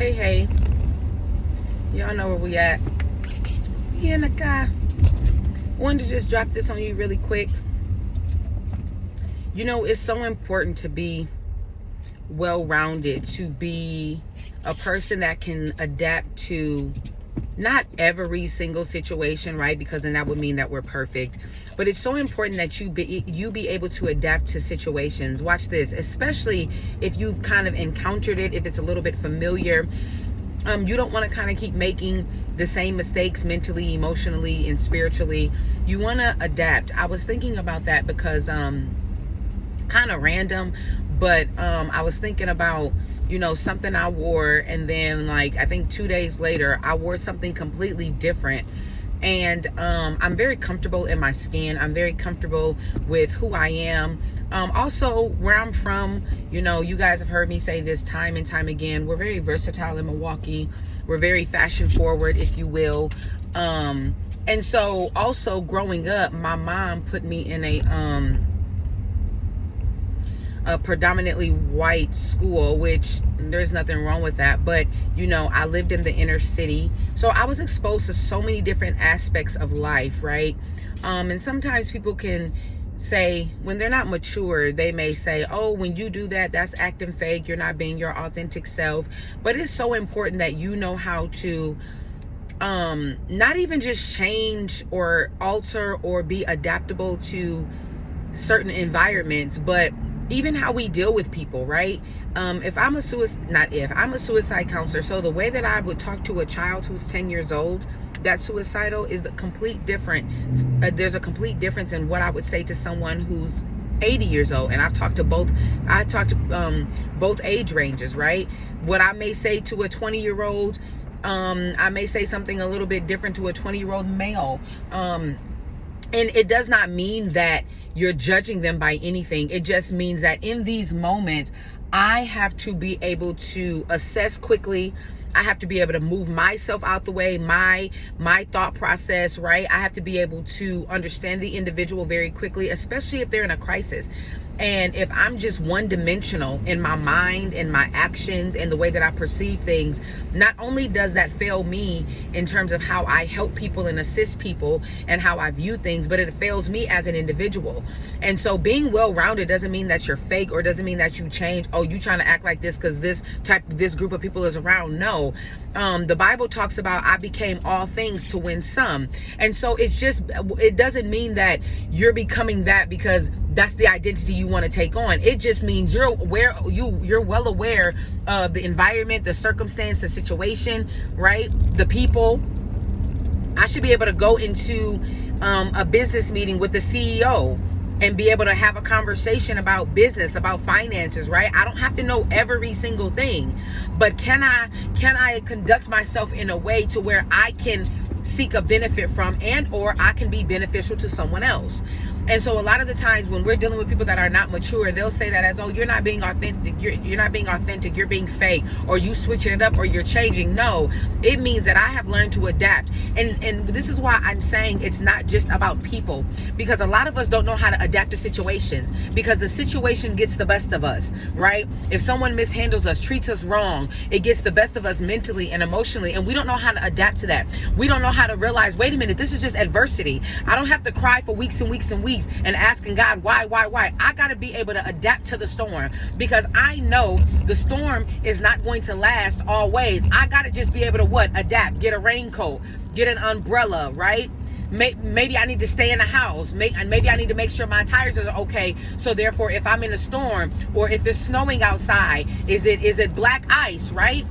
Hey, y'all know where we at. We in the car. Wanted to just drop this on you really quick. You know, it's so important to be well-rounded, to be a person that can adapt to not every single situation, right? Because then that would mean that we're perfect. But it's so important that you be able to adapt to situations. Watch this, especially if you've kind of encountered it, if it's a little bit familiar. You don't want to kind of keep making the same mistakes mentally, emotionally, and spiritually. You want to adapt. I was thinking about that because kind of random, but I was thinking about, you know, something I wore, and then like I think 2 days later I wore something completely different. And I'm very comfortable in my skin. I'm very comfortable with who I am. Also, where I'm from, you know, you guys have heard me say this time and time again. We're very versatile in Milwaukee. We're very fashion forward, if you will. And so also growing up, my mom put me in a predominantly white school, which there's nothing wrong with that, but you know, I lived in the inner city, so I was exposed to so many different aspects of life, right? And sometimes people can say, when they're not mature, they may say, oh, when you do that, that's acting fake, you're not being your authentic self. But it's so important that you know how to not even just change or alter or be adaptable to certain environments, but even how we deal with people, right? I'm a suicide counselor. So the way that I would talk to a child who's 10 years old that's suicidal is the complete different. There's a complete difference in what I would say to someone who's 80 years old. And I've talked to both age ranges, right? What I may say to a 20-year-old, I may say something a little bit different to a 20-year-old male. And it does not mean that you're judging them by anything. It just means that in these moments, I have to be able to assess quickly. I have to be able to move myself out the way, my thought process, right? I have to be able to understand the individual very quickly, especially if they're in a crisis. And if I'm just one-dimensional in my mind and my actions and the way that I perceive things, not only does that fail me in terms of how I help people and assist people and how I view things, but it fails me as an individual. And so being well-rounded doesn't mean that you're fake, or doesn't mean that you change. Oh, you trying to act like this because this group of people is around. No. The Bible talks about I became all things to win some. And so it doesn't mean that you're becoming that because that's the identity you want to take on. It just means you're well aware of the environment, the circumstance, the situation, right? The people. I should be able to go into a business meeting with the CEO and be able to have a conversation about business, about finances, right? I don't have to know every single thing, but can I conduct myself in a way to where I can seek a benefit from, and or I can be beneficial to someone else? And so a lot of the times when we're dealing with people that are not mature, they'll say that as, oh, you're not being authentic, you're not being authentic, you're being fake, or you switching it up, or you're changing. No, it means that I have learned to adapt. And this is why I'm saying it's not just about people, because a lot of us don't know how to adapt to situations, because the situation gets the best of us, right? If someone mishandles us, treats us wrong, it gets the best of us mentally and emotionally, and we don't know how to adapt to that. We don't know how to realize, wait a minute, this is just adversity. I don't have to cry for weeks and weeks and weeks and asking God, why? I got to be able to adapt to the storm, because I know the storm is not going to last always. I got to just be able to adapt, get a raincoat, get an umbrella, right? Maybe I need to stay in the house. Maybe I need to make sure my tires are okay. So therefore, if I'm in a storm or if it's snowing outside, is it black ice, right?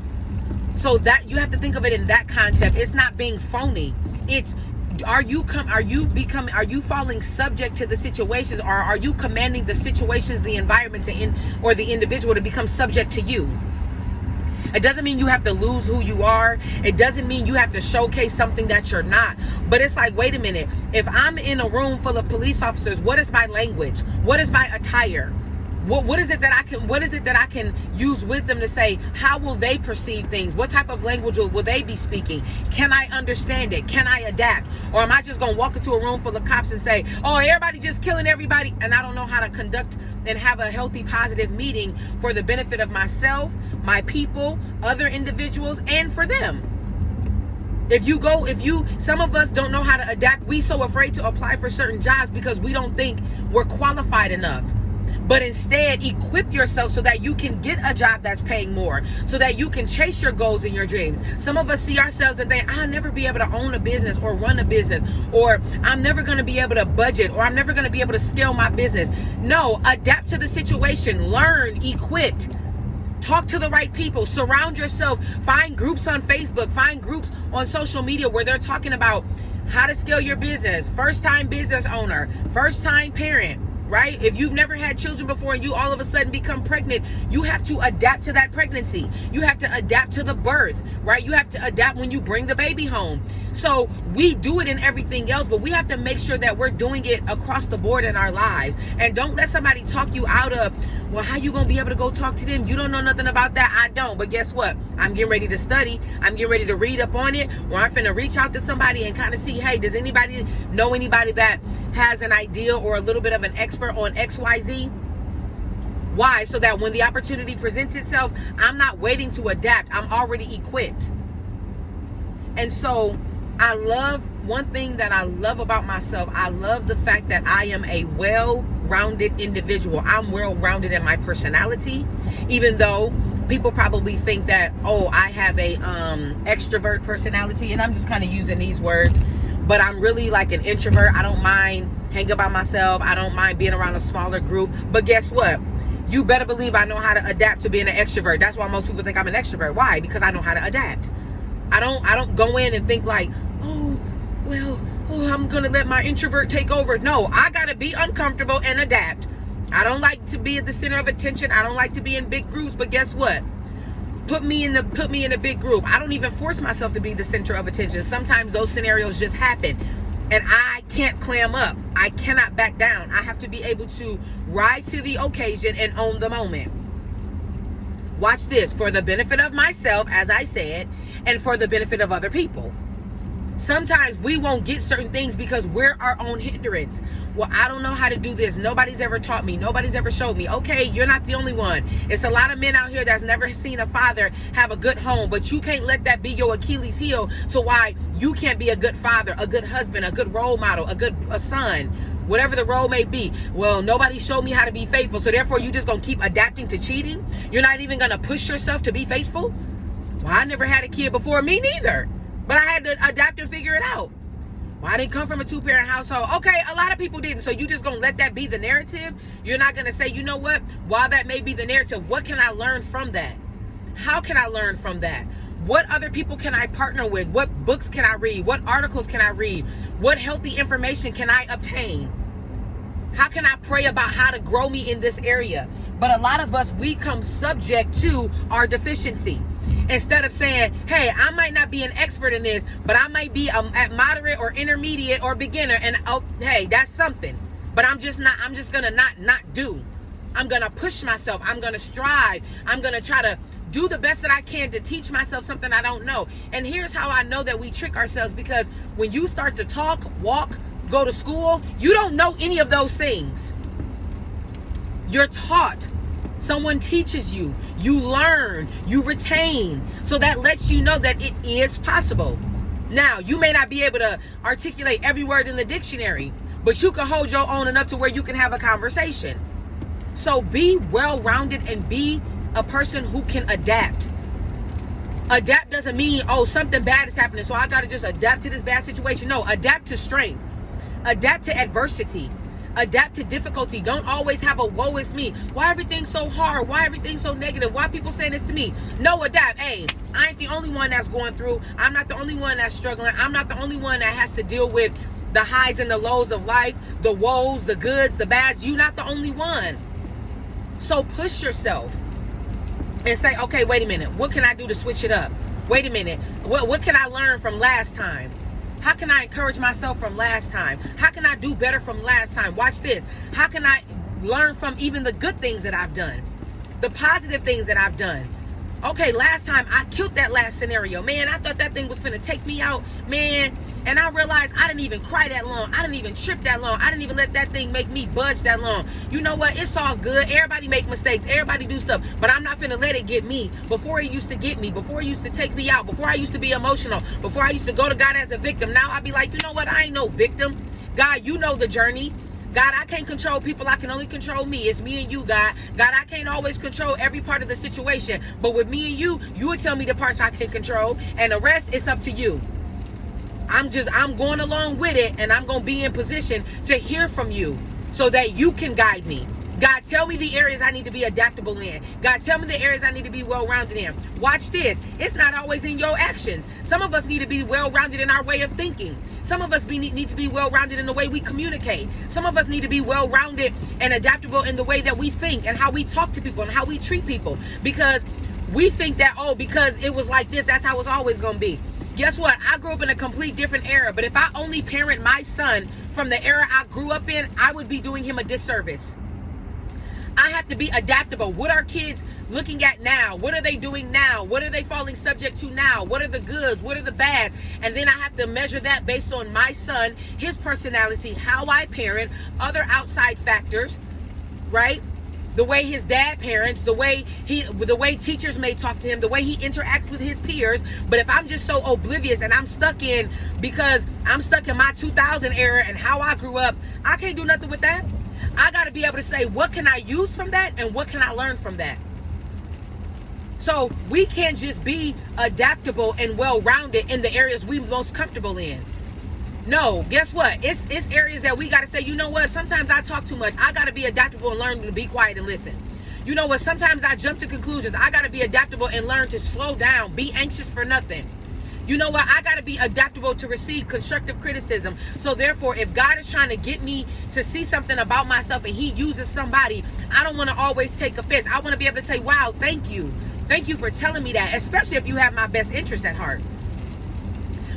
So that you have to think of it in that concept. It's not being phony. It's, are you falling subject to the situations, or are you commanding the situations, the environment or the individual to become subject to you? It doesn't mean you have to lose who you are. It doesn't mean you have to showcase something that you're not. But it's like, wait a minute. If I'm in a room full of police officers, what is my language? What is my attire? What is it that I can use wisdom to say? How will they perceive things? What type of language will they be speaking? Can I understand it? Can I adapt? Or am I just going to walk into a room full of cops and say, oh, everybody just killing everybody, and I don't know how to conduct and have a healthy, positive meeting for the benefit of myself, my people, other individuals, and for them. Some of us don't know how to adapt. We so afraid to apply for certain jobs because we don't think we're qualified enough. But instead, equip yourself so that you can get a job that's paying more, so that you can chase your goals and your dreams. Some of us see ourselves and think, I'll never be able to own a business or run a business, or I'm never going to be able to budget, or I'm never going to be able to scale my business. No, adapt to the situation, learn, equipped. Talk to the right people, surround yourself, find groups on Facebook, find groups on social media where they're talking about how to scale your business, first-time business owner, first-time parent, right? If you've never had children before and you all of a sudden become pregnant, you have to adapt to that pregnancy. You have to adapt to the birth, right? You have to adapt when you bring the baby home. So we do it in everything else, but we have to make sure that we're doing it across the board in our lives. And don't let somebody talk you out of, well, how you gonna be able to go talk to them? You don't know nothing about that. I don't. But guess what? I'm getting ready to study. I'm getting ready to read up on it. Or I'm finna reach out to somebody and kind of see, hey, does anybody know anybody that has an idea or a little bit of an expert on XYZ? Why? So that when the opportunity presents itself, I'm not waiting to adapt. I'm already equipped. And so one thing that I love about myself, I love the fact that I am a well-rounded individual. I'm well-rounded in my personality, even though people probably think that, oh, I have a extrovert personality, and I'm just kind of using these words, but I'm really like an introvert. I don't mind hanging by myself. I don't mind being around a smaller group. But guess what? You better believe I know how to adapt to being an extrovert. That's why most people think I'm an extrovert. Why? Because I know how to adapt. I don't go in and think like, I'm gonna let my introvert take over. No, I gotta be uncomfortable and adapt. I don't like to be at the center of attention. I don't like to be in big groups, but guess what? Put me in a big group. I don't even force myself to be the center of attention. Sometimes those scenarios just happen, and I can't clam up. I cannot back down. I have to be able to rise to the occasion and own the moment. Watch this, for the benefit of myself, as I said, and for the benefit of other people. Sometimes we won't get certain things because we're our own hindrance. Well, I don't know how to do this. Nobody's ever taught me. Nobody's ever showed me. Okay, you're not the only one. It's a lot of men out here that's never seen a father have a good home, but you can't let that be your Achilles heel to why you can't be a good father, a good husband, a good role model, a son, whatever the role may be. Well, nobody showed me how to be faithful, so therefore you just gonna keep adapting to cheating? You're not even gonna push yourself to be faithful? Well, I never had a kid before. Me neither. But I had to adapt and figure it out. Well, I didn't come from a two-parent household. Okay, a lot of people didn't. So you just gonna let that be the narrative? You're not gonna say, you know what? While that may be the narrative, what can I learn from that? How can I learn from that? What other people can I partner with? What books can I read? What articles can I read? What healthy information can I obtain? How can I pray about how to grow me in this area? But a lot of us, we come subject to our deficiency. Instead of saying, hey, I might not be an expert in this, but I might be at moderate or intermediate or beginner, and hey, that's something. But I'm just gonna not do. I'm gonna push myself. I'm gonna strive. I'm gonna try to do the best that I can to teach myself something I don't know. And here's how I know that we trick ourselves, because when you start to talk, walk, go to school, you don't know any of those things. You're taught. Someone teaches you, you learn, you retain. So that lets you know that it is possible. Now, you may not be able to articulate every word in the dictionary, but you can hold your own enough to where you can have a conversation. So be well-rounded and be a person who can adapt. Adapt doesn't mean, oh, something bad is happening, so I got to just adapt to this bad situation. No, adapt to strength. Adapt to adversity. Adapt to difficulty. Don't always have a woe is me. Why everything's so hard? Why everything's so negative? Why people saying this to me? No, adapt. Hey, I ain't the only one that's going through. I'm not the only one that's struggling. I'm not the only one that has to deal with the highs and the lows of life, the woes, the goods, the bads. You're not the only one. So push yourself and say, okay, wait a minute. What can I do to switch it up? Wait a minute. What can I learn from last time? How can I encourage myself from last time? How can I do better from last time? Watch this. How can I learn from even the good things that I've done? The positive things that I've done? Okay, last time I killed that last scenario. Man, I thought that thing was finna take me out. Man, and I realized I didn't even cry that long. I didn't even trip that long. I didn't even let that thing make me budge that long. You know what? It's all good. Everybody make mistakes. Everybody do stuff. But I'm not finna let it get me. Before it used to get me. Before it used to take me out. Before I used to be emotional. Before I used to go to God as a victim. Now I be like, you know what? I ain't no victim. God, you know the journey. God, I can't control people. I can only control me. It's me and you, God. God, I can't always control every part of the situation. But with me and you will tell me the parts I can control. And the rest, it's up to you. I'm going along with it, and I'm going to be in position to hear from you so that you can guide me. God, tell me the areas I need to be adaptable in. God, tell me the areas I need to be well-rounded in. Watch this. It's not always in your actions. Some of us need to be well-rounded in our way of thinking. Some of us need to be well-rounded in the way we communicate. Some of us need to be well-rounded and adaptable in the way that we think and how we talk to people and how we treat people. Because we think that, oh, because it was like this, that's how it's always going to be. Guess what? I grew up in a complete different era. But if I only parent my son from the era I grew up in, I would be doing him a disservice. I have to be adaptable. What are kids looking at now? What are they doing now? What are they falling subject to now? What are the goods? What are the bads? And then I have to measure that based on my son, his personality, how I parent, other outside factors, right? The way his dad parents, the way teachers may talk to him, the way he interacts with his peers. But if I'm just so oblivious and because I'm stuck in my 2000 era and how I grew up, I can't do nothing with that. I got to be able to say, what can I use from that and what can I learn from that? So we can't just be adaptable and well-rounded in the areas we're most comfortable in. No, guess what? It's areas that we got to say, you know what? Sometimes I talk too much. I got to be adaptable and learn to be quiet and listen. You know what? Sometimes I jump to conclusions. I got to be adaptable and learn to slow down. Be anxious for nothing. You know what? I got to be adaptable to receive constructive criticism. So therefore, if God is trying to get me to see something about myself and he uses somebody, I don't want to always take offense. I want to be able to say, wow, thank you. Thank you for telling me that, especially if you have my best interest at heart.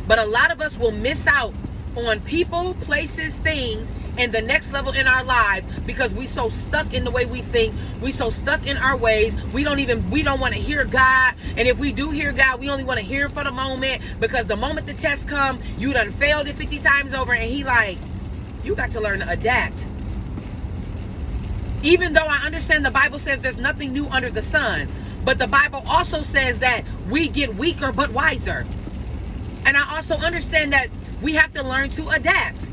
But a lot of us will miss out on people, places, things, and the next level in our lives because we so stuck in the way we think. We so stuck in our ways. We don't want to hear God. And if we do hear God, we only want to hear for the moment, because the moment the test come, you done failed it 50 times over, and he like, you got to learn to adapt. Even though I understand the Bible says there's nothing new under the sun, but the Bible also says that we get weaker but wiser. And I also understand that we have to learn to adapt.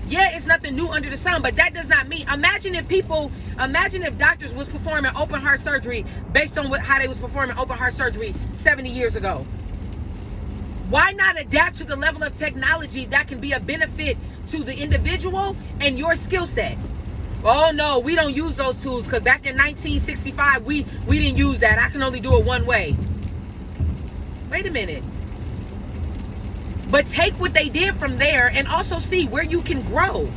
Yeah, it's nothing new under the sun, but that does not mean, imagine if doctors was performing open heart surgery based on how they was performing open heart surgery 70 years ago. Why not adapt to the level of technology that can be a benefit to the individual and your skill set? Oh no, we don't use those tools because back in 1965, we didn't use that. I can only do it one way. Wait a minute. But take what they did from there and also see where you can grow.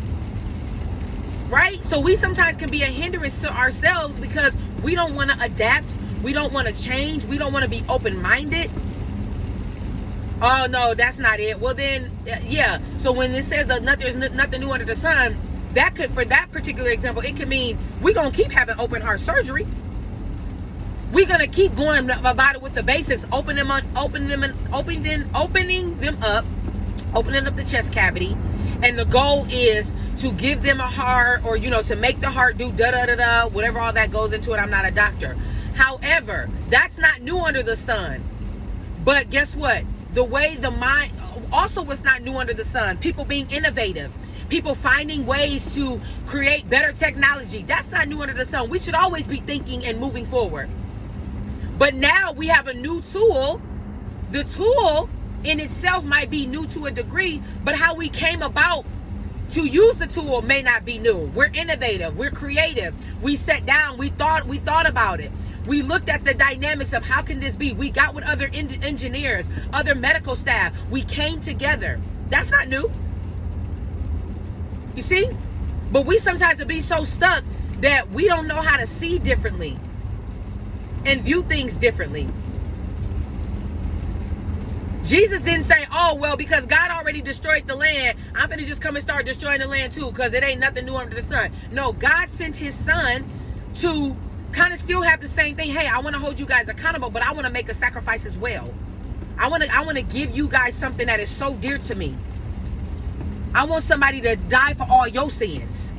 Right? So we sometimes can be a hindrance to ourselves because we don't want to adapt. We don't want to change. We don't want to be open-minded. Oh, no, that's not it. Well, then, yeah. So when it says that there's nothing new under the sun, that could, for that particular example, it could mean we're going to keep having open heart surgery. We're going to keep going about it with the basics, opening them up, opening up the chest cavity. And the goal is to give them a heart, or, to make the heart do da-da-da-da, whatever all that goes into it. I'm not a doctor. However, that's not new under the sun. But guess what? The way the mind, also what's not new under the sun, people being innovative. People finding ways to create better technology. That's not new under the sun. We should always be thinking and moving forward. But now we have a new tool. The tool in itself might be new to a degree, but how we came about to use the tool may not be new. We're innovative. We're creative. We sat down. We thought about it. We looked at the dynamics of how can this be. We got with other engineers, other medical staff. We came together. That's not new. You see? But we sometimes will be so stuck that we don't know how to see differently and view things differently. Jesus didn't say, oh, well, because God already destroyed the land, I'm going to just come and start destroying the land too, because it ain't nothing new under the sun. No, God sent his son to kind of still have the same thing. Hey, I want to hold you guys accountable, but I want to make a sacrifice as well. I want to give you guys something that is so dear to me. I want somebody to die for all your sins.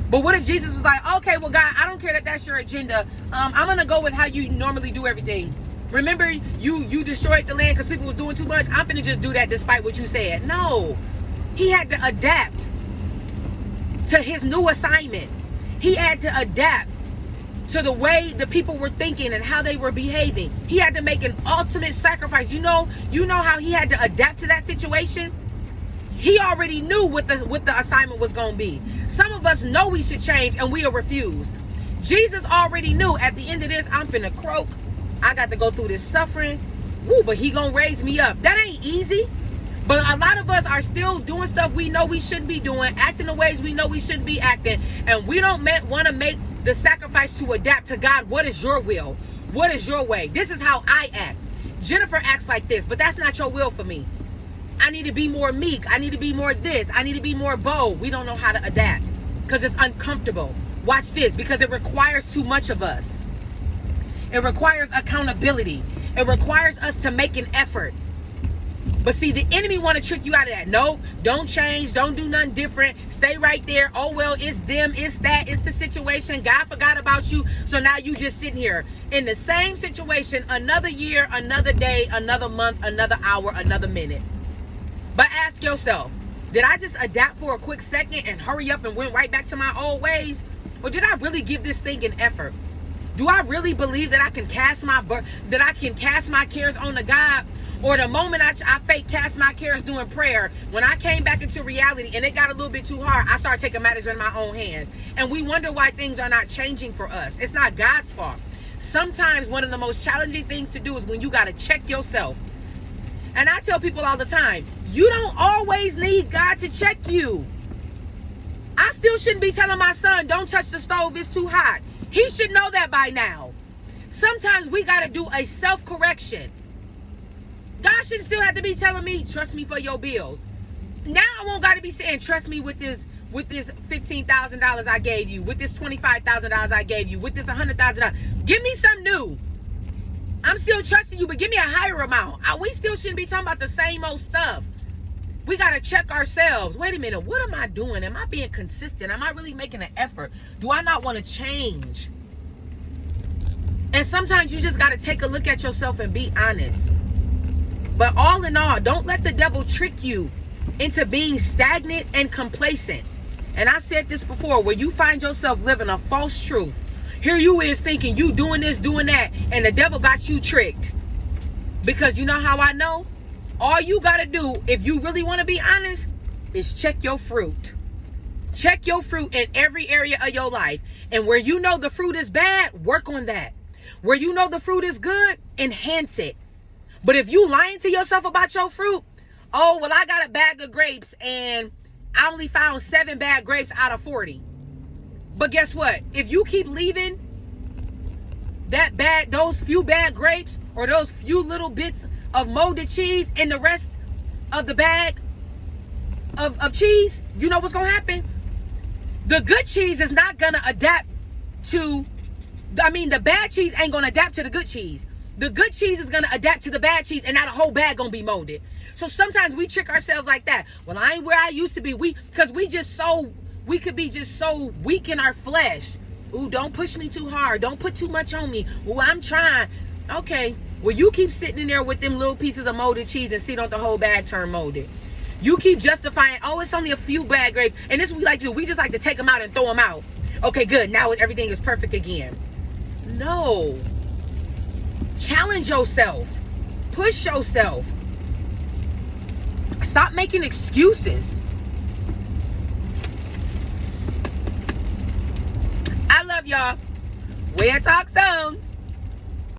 But what if Jesus was like, okay, well, God, I don't care that that's your agenda. I'm going to go with how you normally do everything. Remember, you destroyed the land because people was doing too much. I'm finna just do that despite what you said. No. He had to adapt to his new assignment. He had to adapt to the way the people were thinking and how they were behaving. He had to make an ultimate sacrifice. You know how he had to adapt to that situation? He already knew what the assignment was going to be. Some of us know we should change and we'll refuse. Jesus already knew at the end of this, I'm finna croak. I got to go through this suffering. Woo, but he gonna raise me up. That ain't easy. But a lot of us are still doing stuff we know we shouldn't be doing, acting the ways we know we shouldn't be acting, and we don't want to make the sacrifice to adapt to God. What is your will? What is your way? This is how I act. Jennifer acts like this, but that's not your will for me. I need to be more meek. I need to be more this. I need to be more bold. We don't know how to adapt because it's uncomfortable. Watch this, because it requires too much of us. It requires accountability. It requires us to make an effort. But see, the enemy want to trick you out of that. No, don't change. Don't do nothing different. Stay right there. Oh, well, it's them. It's that. It's the situation. God forgot about you. So now you just sitting here in the same situation another year, another day, another month, another hour, another minute. But ask yourself, did I just adapt for a quick second and hurry up and went right back to my old ways? Or did I really give this thing an effort? Do I really believe that I can cast my cares on the God? Or the moment I fake cast my cares doing prayer, when I came back into reality and it got a little bit too hard, I started taking matters in my own hands. And we wonder why things are not changing for us. It's not God's fault. Sometimes one of the most challenging things to do is when you got to check yourself. And I tell people all the time, you don't always need God to check you. I still shouldn't be telling my son, don't touch the stove, it's too hot. He should know that by now. Sometimes we got to do a self-correction. God shouldn't still have to be telling me, trust me for your bills. Now I won't got to be saying, trust me with this $15,000 I gave you, with this $25,000 I gave you, with this $100,000. Give me some new. I'm still trusting you, but give me a higher amount. We still shouldn't be talking about the same old stuff. We got to check ourselves. Wait a minute. What am I doing? Am I being consistent? Am I really making an effort? Do I not want to change? And sometimes you just got to take a look at yourself and be honest. But all in all, don't let the devil trick you into being stagnant and complacent. And I said this before, where you find yourself living a false truth. Here you is thinking you doing this, doing that, and the devil got you tricked. Because you know how I know? All you got to do, if you really want to be honest, is check your fruit. Check your fruit in every area of your life. And where you know the fruit is bad, work on that. Where you know the fruit is good, enhance it. But if you lying to yourself about your fruit, oh, well, I got a bag of grapes and I only found 7 bad grapes out of 40. But guess what? If you keep leaving those few bad grapes or those few little bits of molded cheese in the rest of the bag of cheese, you know what's going to happen? The good cheese is not going to adapt to, the bad cheese ain't going to adapt to the good cheese. The good cheese is going to adapt to the bad cheese, and now the whole bag going to be molded. So sometimes we trick ourselves like that. Well, I ain't where I used to be. Because we could be just so weak in our flesh. Ooh, don't push me too hard. Don't put too much on me. Ooh, I'm trying. Okay. Well, you keep sitting in there with them little pieces of molded cheese and see don't the whole bag turn molded. You keep justifying, oh, it's only a few bad grapes. And this is what we like to do. We just like to take them out and throw them out. Okay, good. Now everything is perfect again. No. Challenge yourself. Push yourself. Stop making excuses. I love y'all. We'll talk soon.